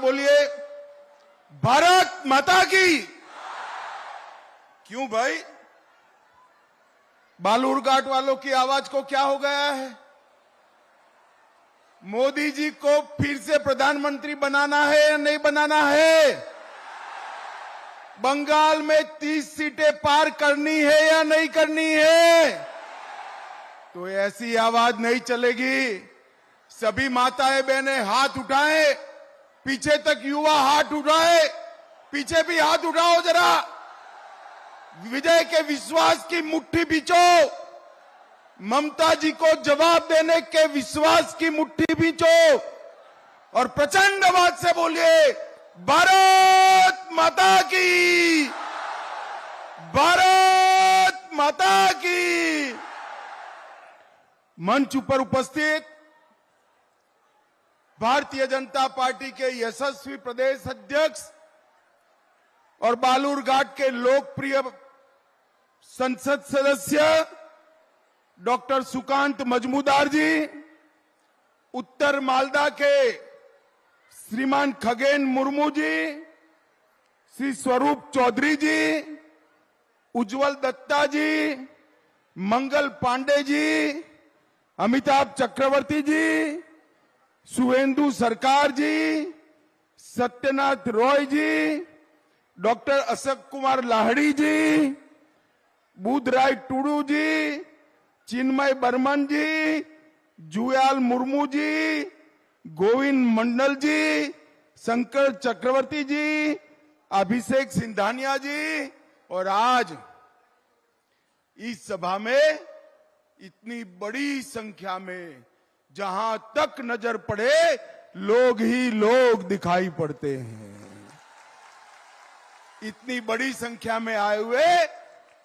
बोलिए भारत माता की। क्यों भाई, बालूरघाट वालों की आवाज को क्या हो गया है? मोदी जी को फिर से प्रधानमंत्री बनाना है या नहीं बनाना है? बंगाल में 30 सीटें पार करनी है या नहीं करनी है? तो ऐसी आवाज नहीं चलेगी। सभी माताएं बहनें हाथ उठाएं, पीछे तक युवा हाथ उठाए, पीछे भी हाथ उठाओ जरा। विजय के विश्वास की मुट्ठी बीचो, ममता जी को जवाब देने के विश्वास की मुट्ठी बीचो और प्रचंड आवाज से बोलिए भारत माता की, भारत माता की। मंच पर उपस्थित भारतीय जनता पार्टी के यशस्वी प्रदेश अध्यक्ष और बालूरघाट के लोकप्रिय संसद सदस्य डॉक्टर सुकांत मजमूदार जी, उत्तर मालदा के श्रीमान खगेन मुर्मू जी, श्री स्वरूप चौधरी जी, उज्जवल दत्ता जी, मंगल पांडे जी, अमिताभ चक्रवर्ती जी, सुवेंदु सरकार जी, सत्यनाथ रॉय जी, डॉक्टर अशोक कुमार लाहड़ी जी, बुधराय टुडू जी, चिन्मय बर्मन जी, जुयाल मुर्मू जी, गोविंद मंडल जी, शंकर चक्रवर्ती जी, अभिषेक सिंधानिया जी और आज इस सभा में इतनी बड़ी संख्या में जहां तक नजर पड़े लोग ही लोग दिखाई पड़ते हैं। इतनी बड़ी संख्या में आए हुए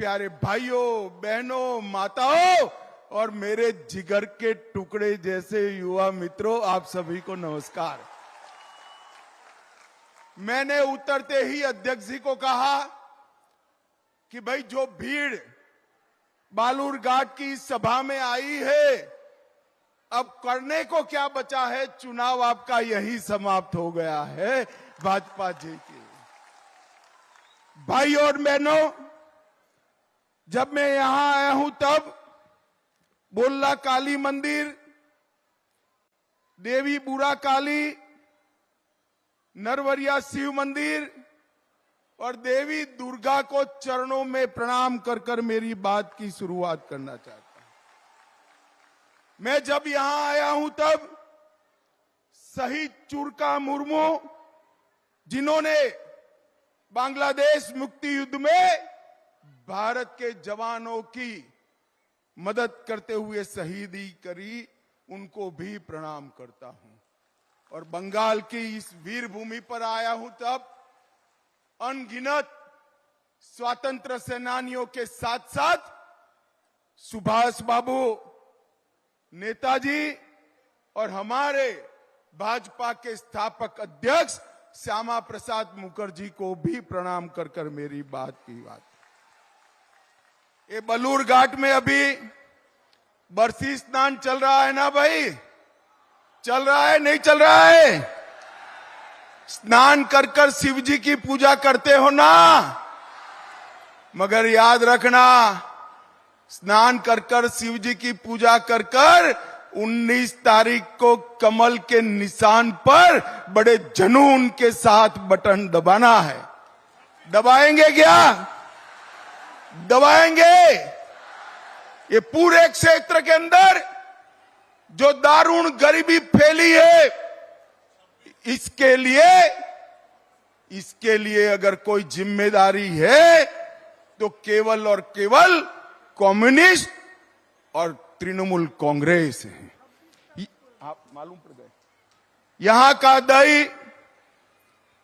प्यारे भाइयों बहनों माताओं और मेरे जिगर के टुकड़े जैसे युवा मित्रों, आप सभी को नमस्कार। मैंने उतरते ही अध्यक्ष जी को कहा कि भाई जो भीड़ बालूरघाट की सभा में आई है, अब करने को क्या बचा है? चुनाव आपका यही समाप्त हो गया है भाजपा जी की। भाई और बहनों, जब मैं यहां आया हूं तब बोल्ला काली मंदिर, देवी बुरा काली, नरवरिया शिव मंदिर और देवी दुर्गा को चरणों में प्रणाम कर कर मेरी बात की शुरुआत करना चाहता हूं। मैं जब यहां आया हूं तब शहीद चुरका मुर्मू, जिन्होंने बांग्लादेश मुक्ति युद्ध में भारत के जवानों की मदद करते हुए शहीदी करी, उनको भी प्रणाम करता हूं। और बंगाल की इस वीर भूमि पर आया हूं तब अनगिनत स्वतंत्र सेनानियों के साथ साथ सुभाष बाबू, नेताजी और हमारे भाजपा के स्थापक अध्यक्ष श्यामा प्रसाद मुखर्जी को भी प्रणाम कर कर मेरी बात की बात। ये बालूरघाट में अभी बरसी स्नान चल रहा है ना भाई? चल रहा है नहीं चल रहा है? स्नान कर कर शिव जी की पूजा करते हो ना, मगर याद रखना स्नान कर कर शिव जी की पूजा कर कर 19 तारीख को कमल के निशान पर बड़े जुनून के साथ बटन दबाना है। दबाएंगे क्या? दबाएंगे। ये पूरे क्षेत्र के अंदर जो दारुण गरीबी फैली है, इसके लिए अगर कोई जिम्मेदारी है तो केवल और केवल कम्युनिस्ट और तृणमूल कांग्रेस है। आप मालूम पड़ गए, यहां का दही,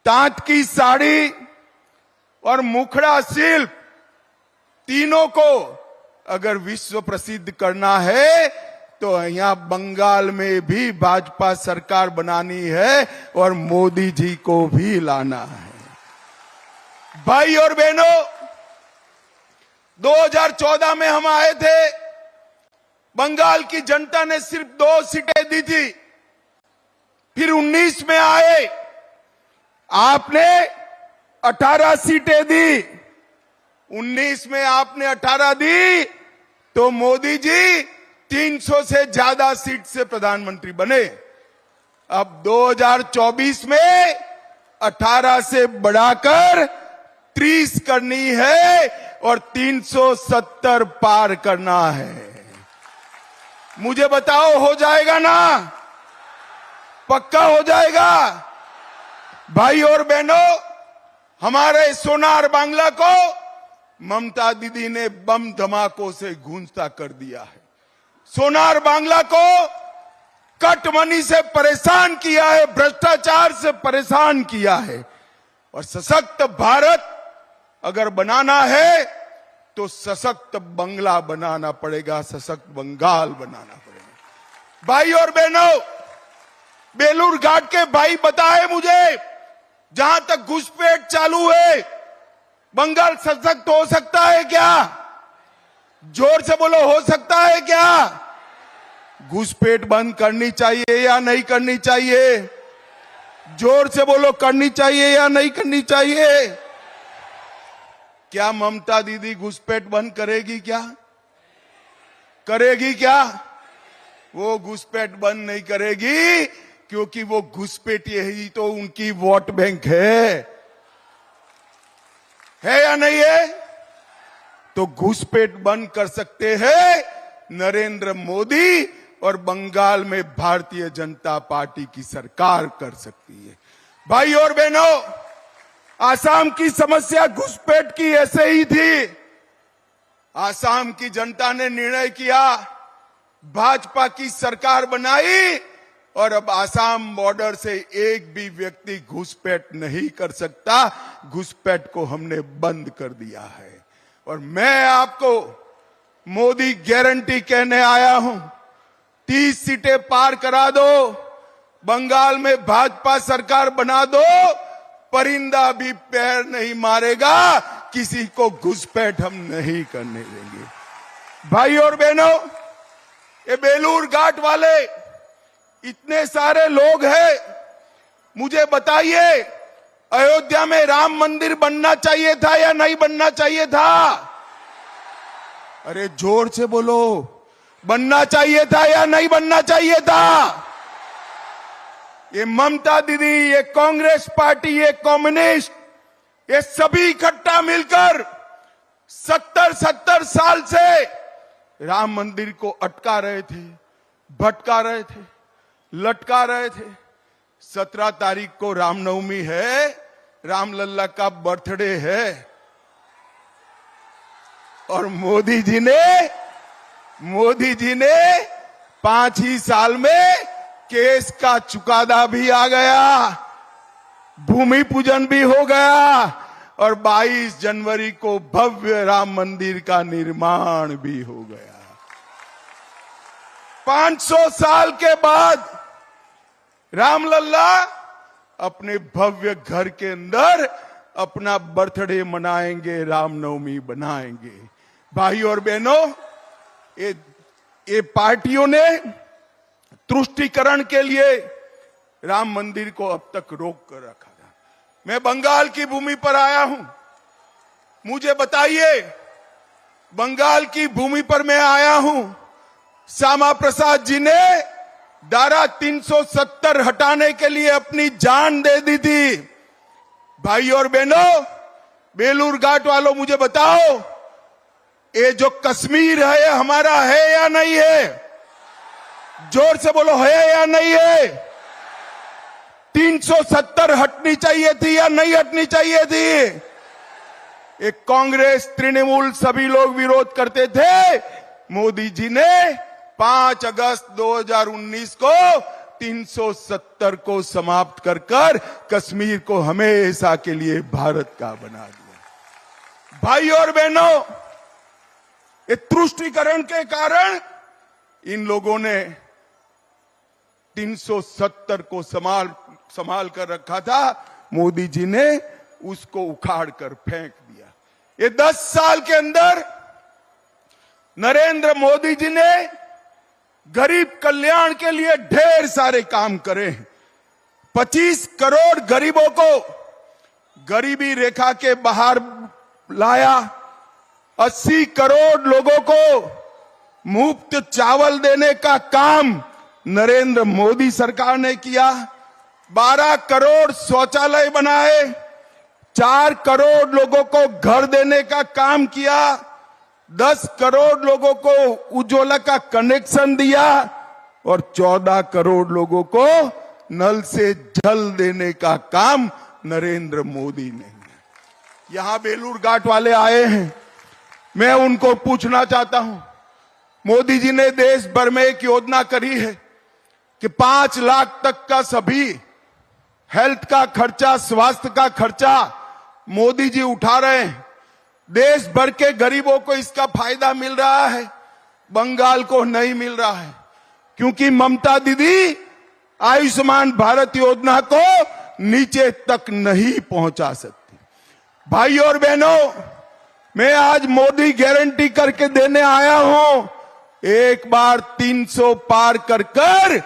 तांत की साड़ी और मुखड़ा शिल्प, तीनों को अगर विश्व प्रसिद्ध करना है तो यहां बंगाल में भी भाजपा सरकार बनानी है और मोदी जी को भी लाना है। भाई और बहनों, 2014 में हम आए थे, बंगाल की जनता ने सिर्फ 2 सीटें दी थी। फिर 19 में आए आपने 18 सीटें दी, 19 में आपने 18 दी, तो मोदी जी 300 से ज्यादा सीट से प्रधानमंत्री बने। अब 2024 में 18 से बढ़ाकर 30 करनी है और 370 पार करना है। मुझे बताओ, हो जाएगा ना? पक्का हो जाएगा? भाई और बहनों, हमारे सोनार बांग्ला को ममता दीदी ने बम धमाकों से गूंजता कर दिया है। सोनार बांग्ला को कट मनी से परेशान किया है, भ्रष्टाचार से परेशान किया है। और सशक्त भारत अगर बनाना है तो सशक्त बंगला बनाना पड़ेगा, सशक्त बंगाल बनाना पड़ेगा। भाई और बहनों, बेलूर घाट के भाई बताए मुझे, जहां तक घुसपैठ चालू है, बंगाल सशक्त हो सकता है क्या? जोर से बोलो, हो सकता है क्या? घुसपैठ बंद करनी चाहिए या नहीं करनी चाहिए? जोर से बोलो, करनी चाहिए या नहीं करनी चाहिए? क्या ममता दीदी घुसपैठ बंद करेगी क्या? करेगी क्या? वो घुसपैठ बंद नहीं करेगी, क्योंकि वो घुसपैठी ही तो उनकी वोट बैंक है या नहीं है? तो घुसपैठ बंद कर सकते हैं नरेंद्र मोदी, और बंगाल में भारतीय जनता पार्टी की सरकार कर सकती है। भाई और बहनों, आसाम की समस्या घुसपैठ की ऐसे ही थी। आसाम की जनता ने निर्णय किया, भाजपा की सरकार बनाई, और अब आसाम बॉर्डर से एक भी व्यक्ति घुसपैठ नहीं कर सकता। घुसपैठ को हमने बंद कर दिया है। और मैं आपको मोदी गारंटी कहने आया हूं, 30 सीटें पार करा दो, बंगाल में भाजपा सरकार बना दो, परिंदा भी पैर नहीं मारेगा, किसी को घुसपैठ हम नहीं करने देंगे। भाई और बहनों, ये बेलूर घाट वाले इतने सारे लोग हैं, मुझे बताइए, अयोध्या में राम मंदिर बनना चाहिए था या नहीं बनना चाहिए था? अरे जोर से बोलो, बनना चाहिए था या नहीं बनना चाहिए था? ये ममता दीदी, ये कांग्रेस पार्टी, ये कम्युनिस्ट, ये सभी इकट्ठा मिलकर 70 साल से राम मंदिर को अटका रहे थे, भटका रहे थे, लटका रहे थे। 17 तारीख को रामनवमी है, रामलल्ला का बर्थडे है, और मोदी जी ने 5 ही साल में केस का चुकादा भी आ गया, भूमि पूजन भी हो गया, और 22 जनवरी को भव्य राम मंदिर का निर्माण भी हो गया। 500 साल के बाद रामलल्ला अपने भव्य घर के अंदर अपना बर्थडे मनाएंगे, रामनवमी बनाएंगे। भाई और बहनों, ये पार्टियों ने तुष्टीकरण के लिए राम मंदिर को अब तक रोक कर रखा था। मैं बंगाल की भूमि पर आया हूं, मुझे बताइए, बंगाल की भूमि पर मैं आया हूं, श्यामा प्रसाद जी ने धारा 370 हटाने के लिए अपनी जान दे दी थी। भाई और बहनों, बेलूर घाट वालों, मुझे बताओ, ये जो कश्मीर है हमारा है या नहीं है? जोर से बोलो, है या नहीं है? 370 हटनी चाहिए थी या नहीं हटनी चाहिए थी? एक कांग्रेस, तृणमूल, सभी लोग विरोध करते थे। मोदी जी ने 5 अगस्त 2019 को 370 को समाप्त कर कश्मीर को हमेशा के लिए भारत का बना दिया। भाई और बहनों, ये तुष्टीकरण के कारण इन लोगों ने 370 को संभाल कर रखा था, मोदी जी ने उसको उखाड़ कर फेंक दिया। ये 10 साल के अंदर नरेंद्र मोदी जी ने गरीब कल्याण के लिए ढेर सारे काम करे। 25 करोड़ गरीबों को गरीबी रेखा के बाहर लाया। 80 करोड़ लोगों को मुफ्त चावल देने का काम नरेंद्र मोदी सरकार ने किया। 12 करोड़ शौचालय बनाए। 4 करोड़ लोगों को घर देने का काम किया। 10 करोड़ लोगों को उज्ज्वला का कनेक्शन दिया और 14 करोड़ लोगों को नल से जल देने का काम नरेंद्र मोदी ने। यहां बेलूर घाट वाले आए हैं, मैं उनको पूछना चाहता हूं, मोदी जी ने देश भर में एक योजना करी है कि 5 लाख तक का सभी हेल्थ का खर्चा, स्वास्थ्य का खर्चा मोदी जी उठा रहे हैं। देश भर के गरीबों को इसका फायदा मिल रहा है, बंगाल को नहीं मिल रहा है, क्योंकि ममता दीदी आयुष्मान भारत योजना को नीचे तक नहीं पहुंचा सकती। भाई और बहनों, मैं आज मोदी गारंटी करके देने आया हूं, एक बार 300 पार कर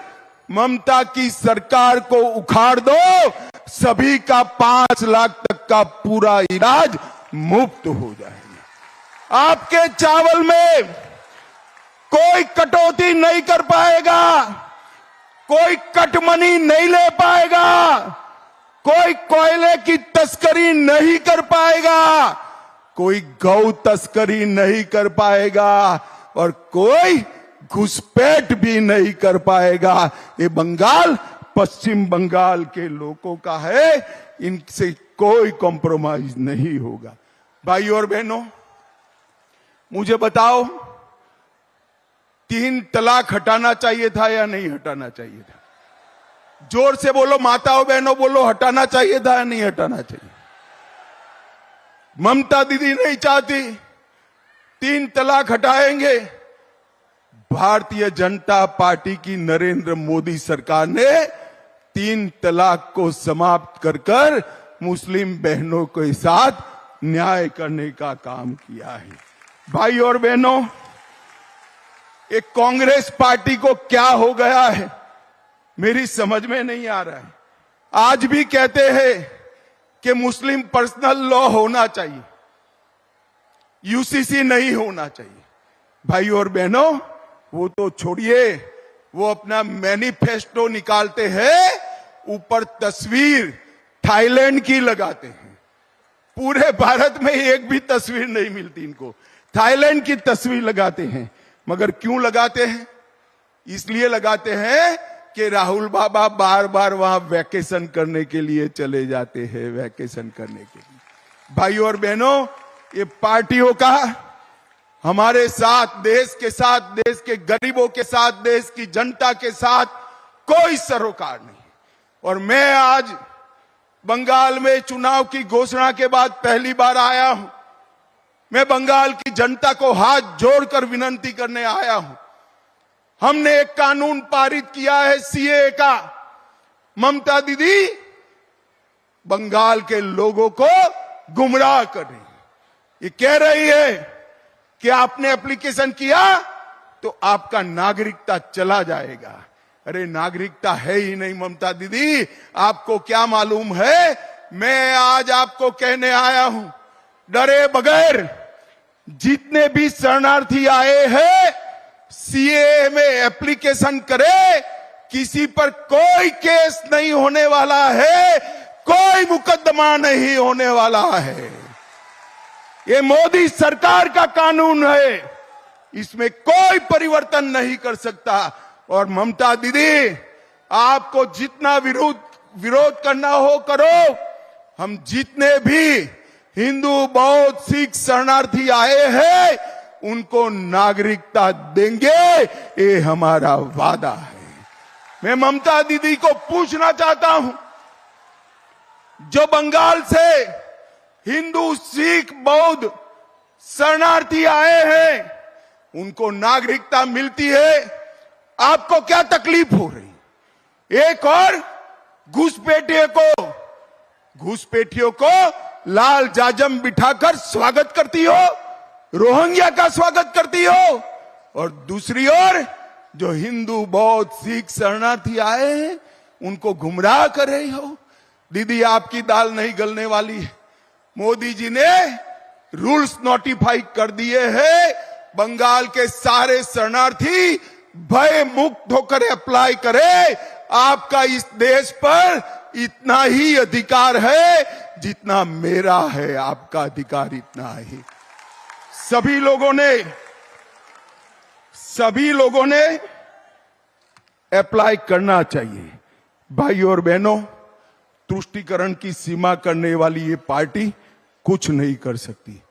ममता की सरकार को उखाड़ दो, सभी का 5 लाख तक का पूरा इलाज मुफ्त हो जाएगा। आपके चावल में कोई कटौती नहीं कर पाएगा, कोई कटमनी नहीं ले पाएगा, कोई कोयले की तस्करी नहीं कर पाएगा, कोई गौ तस्करी नहीं कर पाएगा और कोई घुसपैठ भी नहीं कर पाएगा। ये बंगाल पश्चिम बंगाल के लोगों का है, इनसे कोई कॉम्प्रोमाइज नहीं होगा। भाई और बहनों, मुझे बताओ, 3 तलाक हटाना चाहिए था या नहीं हटाना चाहिए था? जोर से बोलो, माताओं बहनों बोलो, हटाना चाहिए था या नहीं हटाना चाहिए? ममता दीदी नहीं चाहती 3 तलाक हटाएंगे। भारतीय जनता पार्टी की नरेंद्र मोदी सरकार ने 3 तलाक को समाप्त कर मुस्लिम बहनों के साथ न्याय करने का काम किया है। भाई और बहनों, एक कांग्रेस पार्टी को क्या हो गया है मेरी समझ में नहीं आ रहा है। आज भी कहते हैं कि मुस्लिम पर्सनल लॉ होना चाहिए, यूसीसी नहीं होना चाहिए। भाई और बहनों, वो तो छोड़िए, वो अपना मैनिफेस्टो निकालते हैं, ऊपर तस्वीर थाईलैंड की लगाते हैं। पूरे भारत में एक भी तस्वीर नहीं मिलती इनको, थाईलैंड की तस्वीर लगाते हैं। मगर क्यों लगाते हैं? इसलिए लगाते हैं कि राहुल बाबा बार बार वहां वैकेशन करने के लिए चले जाते हैं, वैकेशन करने के लिए। भाई और बहनों, ये पार्टियों का हमारे साथ, देश के साथ, देश के गरीबों के साथ, देश की जनता के साथ कोई सरोकार नहीं। और मैं आज बंगाल में चुनाव की घोषणा के बाद पहली बार आया हूं। मैं बंगाल की जनता को हाथ जोड़कर विनती करने आया हूं। हमने एक कानून पारित किया है सीए का। ममता दीदी बंगाल के लोगों को गुमराह कर रही है। ये कह रही है कि आपने एप्लीकेशन किया तो आपका नागरिकता चला जाएगा। अरे नागरिकता है ही नहीं ममता दीदी, आपको क्या मालूम है? मैं आज आपको कहने आया हूं, डरे बगैर जितने भी शरणार्थी आए हैं सीए में एप्लीकेशन करे, किसी पर कोई केस नहीं होने वाला है, कोई मुकदमा नहीं होने वाला है। ये मोदी सरकार का कानून है, इसमें कोई परिवर्तन नहीं कर सकता। और ममता दीदी, आपको जितना विरोध करना हो करो। हम जितने भी हिंदू, बौद्ध, सिख शरणार्थी आए हैं उनको नागरिकता देंगे, ये हमारा वादा है। मैं ममता दीदी को पूछना चाहता हूं, जो बंगाल से हिंदू, सिख, बौद्ध शरणार्थी आए हैं उनको नागरिकता मिलती है, आपको क्या तकलीफ हो रही? एक और घुसपैठियों को लाल जाजम बिठाकर स्वागत करती हो, रोहिंग्या का स्वागत करती हो, और दूसरी ओर जो हिंदू, बौद्ध, सिख शरणार्थी आए हैं उनको गुमराह कर रही हो। दीदी आपकी दाल नहीं गलने वाली। मोदी जी ने रूल्स नोटिफाई कर दिए हैं, बंगाल के सारे शरणार्थी भय मुक्त होकर अप्लाई करे। आपका इस देश पर इतना ही अधिकार है जितना मेरा है, आपका अधिकार इतना ही। सभी लोगों ने अप्लाई करना चाहिए। भाई और बहनों, तुष्टीकरण की सीमा करने वाली ये पार्टी कुछ नहीं कर सकती।